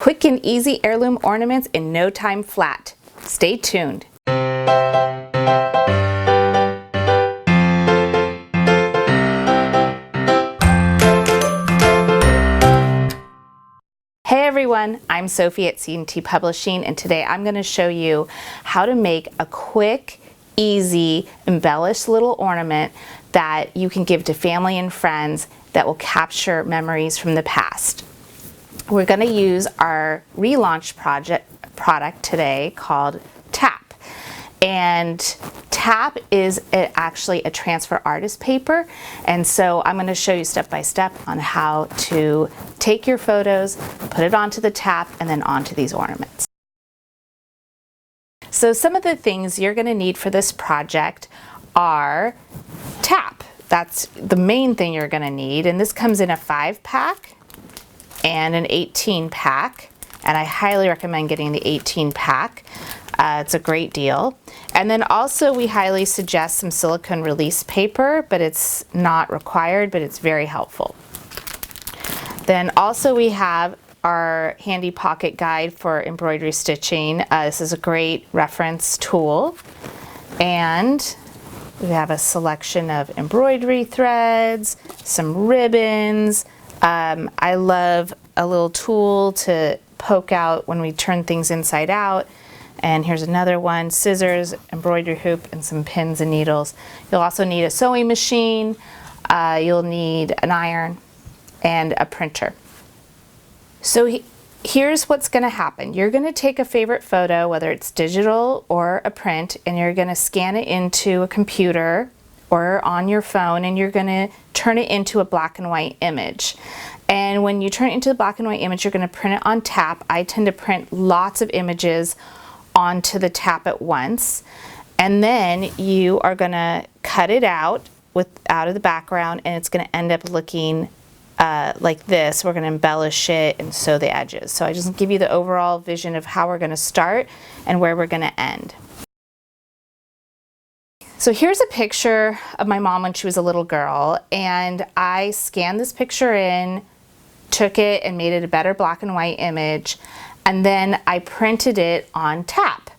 Quick and easy heirloom ornaments in no time flat. Stay tuned. Hey everyone, I'm Sophie at C&T Publishing, and today I'm going to show you how to make a quick, easy, embellished little ornament that you can give to family and friends that will capture memories from the past. We're going to use our relaunch product today called Tap. And Tap is actually a transfer artist paper, and so I'm going to show you step by step on how to take your photos, put it onto the Tap, and then onto these ornaments. So some of the things you're going to need for this project are Tap. That's the main thing you're going to need, and this comes in a 5-pack and an 18-pack, and I highly recommend getting the 18-pack. It's a great deal. And then also we highly suggest some silicone release paper, but it's not required, but it's very helpful. Then also we have our handy pocket guide for embroidery stitching. This is a great reference tool. And we have a selection of embroidery threads, some ribbons. I love a little tool to poke out when we turn things inside out. And here's another one, scissors, embroidery hoop, and some pins and needles. You'll also need a sewing machine, you'll need an iron, and a printer. So here's what's gonna happen. You're gonna take a favorite photo, whether it's digital or a print, and you're gonna scan it into a computer or on your phone, and you're gonna turn it into a black and white image. And when you turn it into the black and white image, you're gonna print it on Tap. I tend to print lots of images onto the Tap at once, and then you are gonna cut it out of the background, and it's gonna end up looking like this. We're gonna embellish it and sew the edges. So I just give you the overall vision of how we're gonna start and where we're gonna end. So here's a picture of my mom when she was a little girl, and I scanned this picture in, took it and made it a better black and white image, and then I printed it on Tap.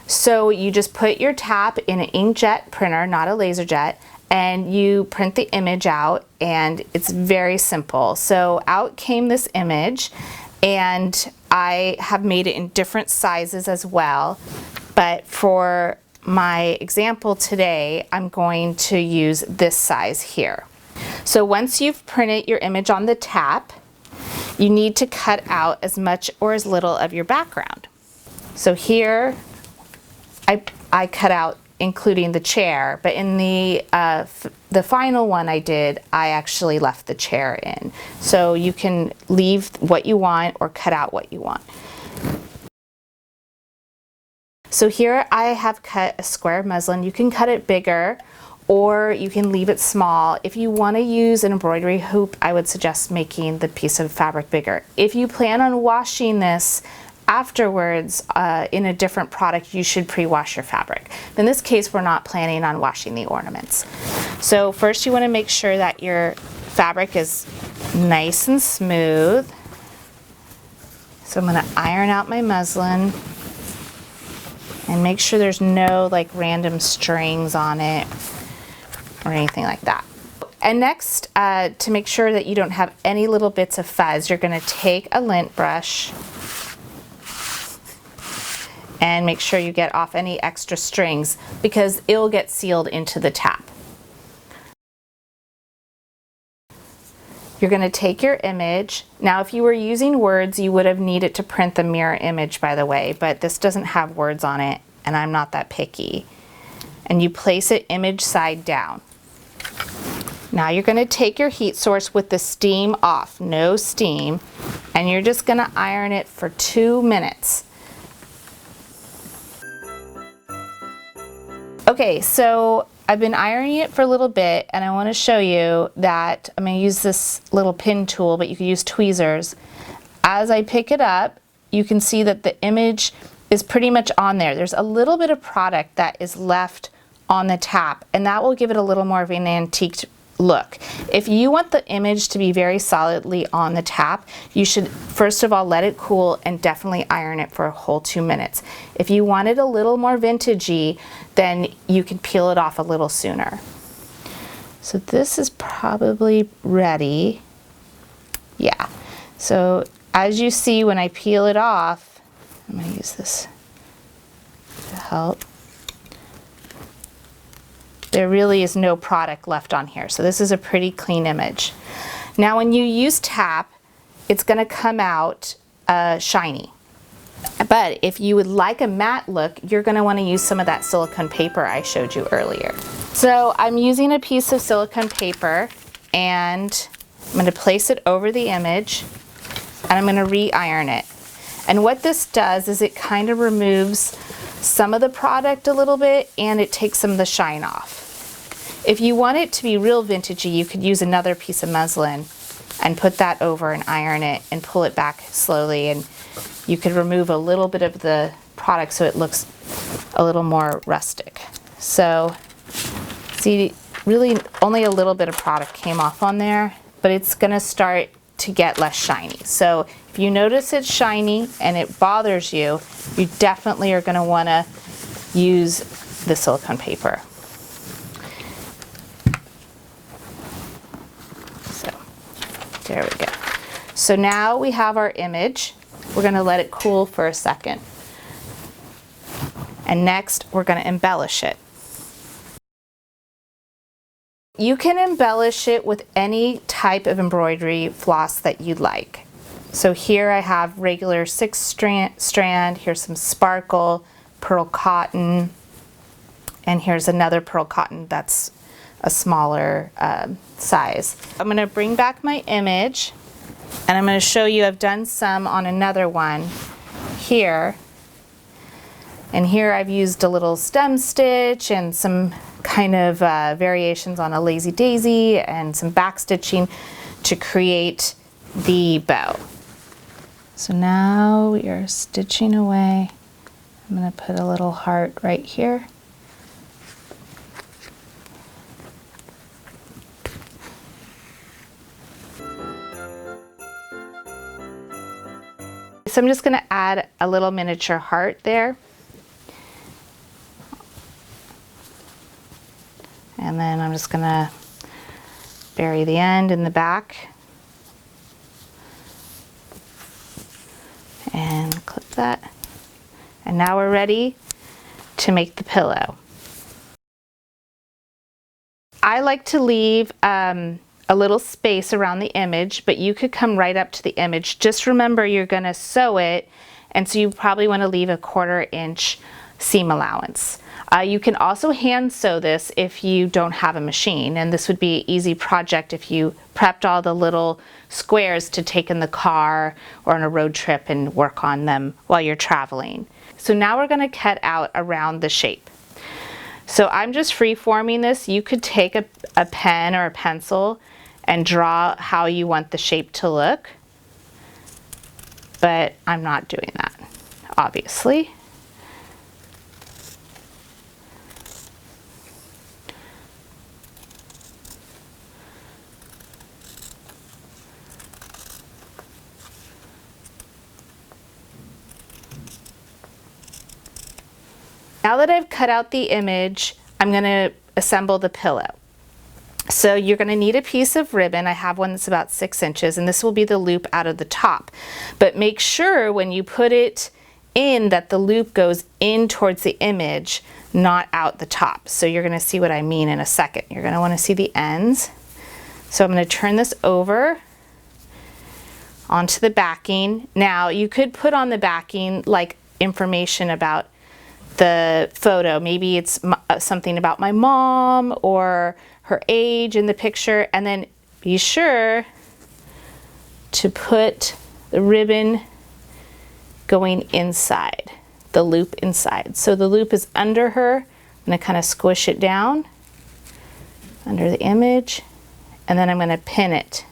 So you just put your Tap in an inkjet printer, not a laser jet, and you print the image out, and it's very simple. So out came this image, and I have made it in different sizes as well, but for my example today, I'm going to use this size here. So once you've printed your image on the Tap, you need to cut out as much or as little of your background. So here I cut out including the chair, but in the final one I did, I actually left the chair in. So you can leave what you want or cut out what you want. So here I have cut a square of muslin. You can cut it bigger or you can leave it small. If you want to use an embroidery hoop, I would suggest making the piece of fabric bigger. If you plan on washing this afterwards in a different product, you should pre-wash your fabric. In this case, we're not planning on washing the ornaments. So first you want to make sure that your fabric is nice and smooth. So I'm going to iron out my muslin and make sure there's no like random strings on it or anything like that. And next, to make sure that you don't have any little bits of fuzz, you're going to take a lint brush and make sure you get off any extra strings because it'll get sealed into the Tap. You're going to take your image. Now if you were using words, you would have needed to print the mirror image, by the way, but this doesn't have words on it and I'm not that picky. And you place it image side down. Now you're going to take your heat source with the steam off, no steam, and you're just going to iron it for 2 minutes. Okay, so I've been ironing it for a little bit, and I want to show you that I'm going to use this little pin tool, but you can use tweezers. As I pick it up, you can see that the image is pretty much on there. There's a little bit of product that is left on the Tap, and that will give it a little more of an antique look. If you want the image to be very solidly on the tap, you should first of all let it cool and definitely iron it for a whole 2 minutes. If you want it a little more vintagey, then you can peel it off a little sooner. So this is probably ready. Yeah. So as you see, when I peel it off, I'm going to use this to help. There really is no product left on here. So this is a pretty clean image. Now when you use tap, it's going to come out shiny. But if you would like a matte look, you're going to want to use some of that silicone paper I showed you earlier. So I'm using a piece of silicone paper and I'm going to place it over the image and I'm going to re-iron it. And what this does is it kind of removes some of the product a little bit and it takes some of the shine off. If you want it to be real vintagey, you could use another piece of muslin and put that over and iron it and pull it back slowly, and you could remove a little bit of the product so it looks a little more rustic. So see, really only a little bit of product came off on there, but it's gonna start to get less shiny. So if you notice it's shiny and it bothers you, you definitely are gonna wanna use the silicone paper. So there we go. So now we have our image. We're gonna let it cool for a second. And next we're gonna embellish it. You can embellish it with any type of embroidery floss that you like. So here I have regular 6 strand, here's some sparkle, pearl cotton, and here's another pearl cotton that's a smaller size. I'm going to bring back my image and I'm going to show you I've done some on another one here. And here I've used a little stem stitch and some kind of variations on a lazy daisy and some back stitching to create the bow. So now we are stitching away. I'm going to put a little heart right here. So I'm just going to add a little miniature heart there. And then I'm just going to bury the end in the back and clip that. And now we're ready to make the pillow. I like to leave a little space around the image, but you could come right up to the image. Just remember you're going to sew it, and so you probably want to leave a 1/4 inch seam allowance. You can also hand sew this if you don't have a machine, and this would be an easy project if you prepped all the little squares to take in the car or on a road trip and work on them while you're traveling. So now we're going to cut out around the shape. So I'm just free-forming this. You could take a pen or a pencil and draw how you want the shape to look, but I'm not doing that, obviously. Now that I've cut out the image, I'm going to assemble the pillow. So you're going to need a piece of ribbon. I have one that's about 6 inches, and this will be the loop out of the top. But make sure when you put it in that the loop goes in towards the image, not out the top. So you're going to see what I mean in a second. You're going to want to see the ends. So I'm going to turn this over onto the backing. Now you could put on the backing like information about the photo. Maybe it's something about my mom or her age in the picture, and then be sure to put the ribbon going inside, the loop inside. So the loop is under her. I'm going to kind of squish it down under the image, and then I'm going to pin it.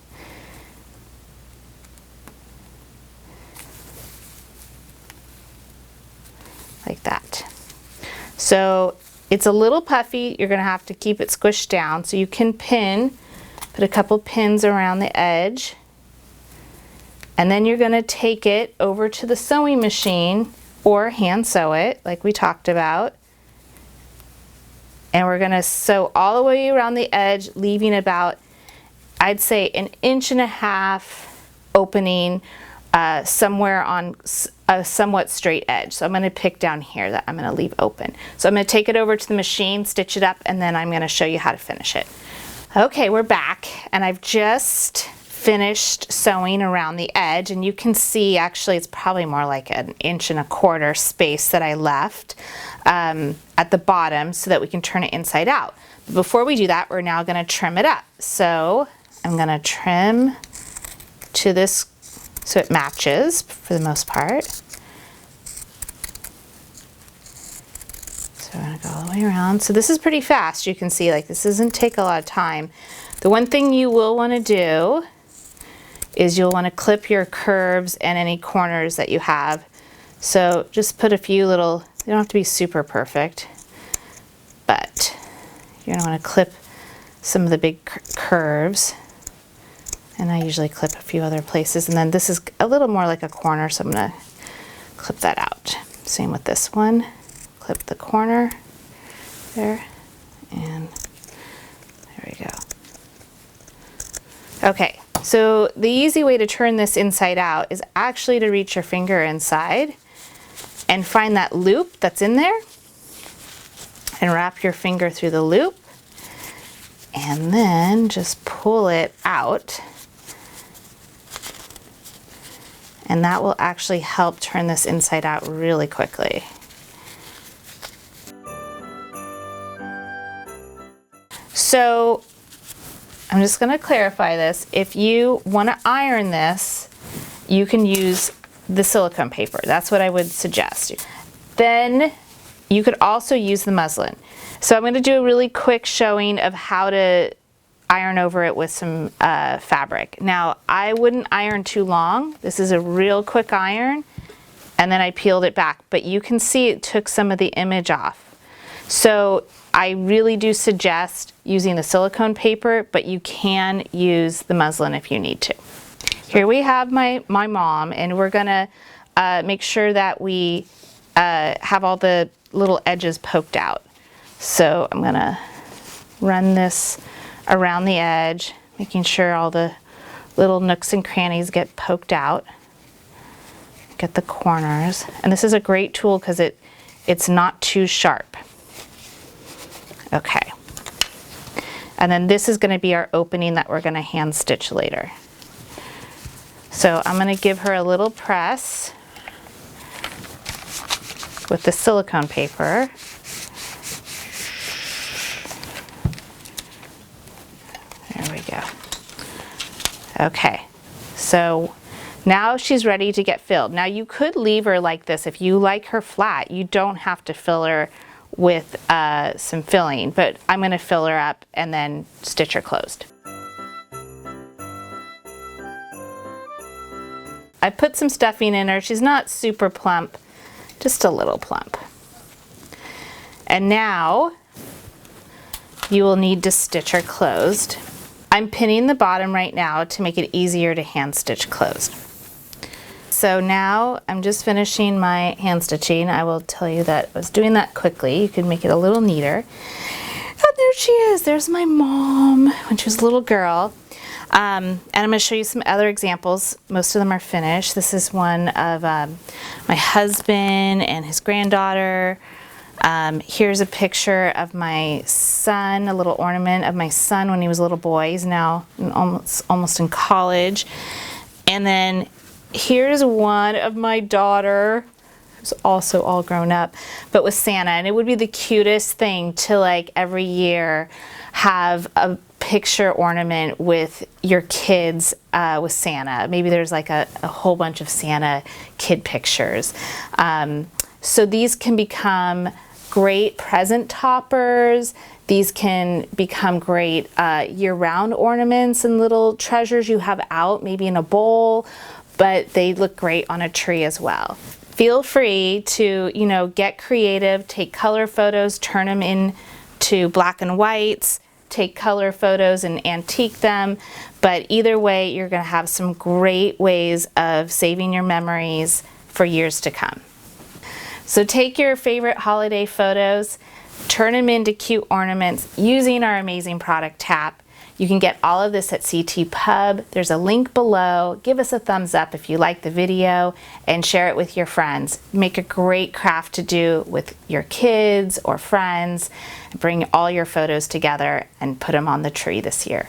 Like that. So it's a little puffy. You're going to have to keep it squished down so you can pin Put a couple pins around the edge. And then you're going to take it over to the sewing machine or hand sew it like we talked about. And we're going to sew all the way around the edge, leaving about, I'd say, 1.5 inches opening somewhere on a somewhat straight edge. So I'm going to pick down here that I'm going to leave open. So I'm going to take it over to the machine, stitch it up, and then I'm going to show you how to finish it. Okay, we're back, and I've just finished sewing around the edge, and you can see actually it's probably more like 1.25 inches space that I left at the bottom so that we can turn it inside out. But before we do that, we're now going to trim it up. So I'm going to trim to this so it matches for the most part. So we're going to go all the way around. So this is pretty fast. You can see like this doesn't take a lot of time. The one thing you will want to do is you'll want to clip your curves and any corners that you have. So just put a few little, you don't have to be super perfect, but you're going to want to clip some of the big curves. And I usually clip a few other places. And then this is a little more like a corner, so I'm going to clip that out. Same with this one. Clip the corner there, and there we go. Okay, so the easy way to turn this inside out is actually to reach your finger inside and find that loop that's in there and wrap your finger through the loop and then just pull it out. And that will actually help turn this inside out really quickly. So I'm just going to clarify this. If you want to iron this, you can use the silicone paper. That's what I would suggest. Then you could also use the muslin. So I'm going to do a really quick showing of how to iron over it with some fabric. Now, I wouldn't iron too long. This is a real quick iron, and then I peeled it back, but you can see it took some of the image off. So I really do suggest using the silicone paper, but you can use the muslin if you need to. Here we have my mom, and we're gonna make sure that we have all the little edges poked out. So I'm gonna run this around the edge, making sure all the little nooks and crannies get poked out. Get the corners. And this is a great tool because it's not too sharp. Okay. And then this is going to be our opening that we're going to hand stitch later. So I'm going to give her a little press with the silicone paper. There we go. Okay, so now she's ready to get filled. Now you could leave her like this. If you like her flat, you don't have to fill her with some filling, but I'm going to fill her up and then stitch her closed. I put some stuffing in her. She's not super plump, just a little plump. And now you will need to stitch her closed. I'm pinning the bottom right now to make it easier to hand stitch closed. So now I'm just finishing my hand stitching. I will tell you that I was doing that quickly. You can make it a little neater. And there she is. There's my mom when she was a little girl. And I'm going to show you some other examples. Most of them are finished. This is one of my husband and his granddaughter. Here's a picture of my son, a little ornament of my son when he was a little boy. He's now almost in college. And then here's one of my daughter, who's also all grown up, but with Santa. And it would be the cutest thing to, like, every year have a picture ornament with your kids with Santa. Maybe there's like a whole bunch of Santa kid pictures. So these can become great present toppers. These can become great year-round ornaments and little treasures you have out, maybe in a bowl, but they look great on a tree as well. Feel free to, you know, get creative, take color photos, turn them into black and whites, take color photos and antique them, but either way, you're gonna have some great ways of saving your memories for years to come. So take your favorite holiday photos, turn them into cute ornaments using our amazing product Tap. You can get all of this at CT Pub. There's a link below. Give us a thumbs up if you like the video and share it with your friends. Make a great craft to do with your kids or friends. Bring all your photos together and put them on the tree this year.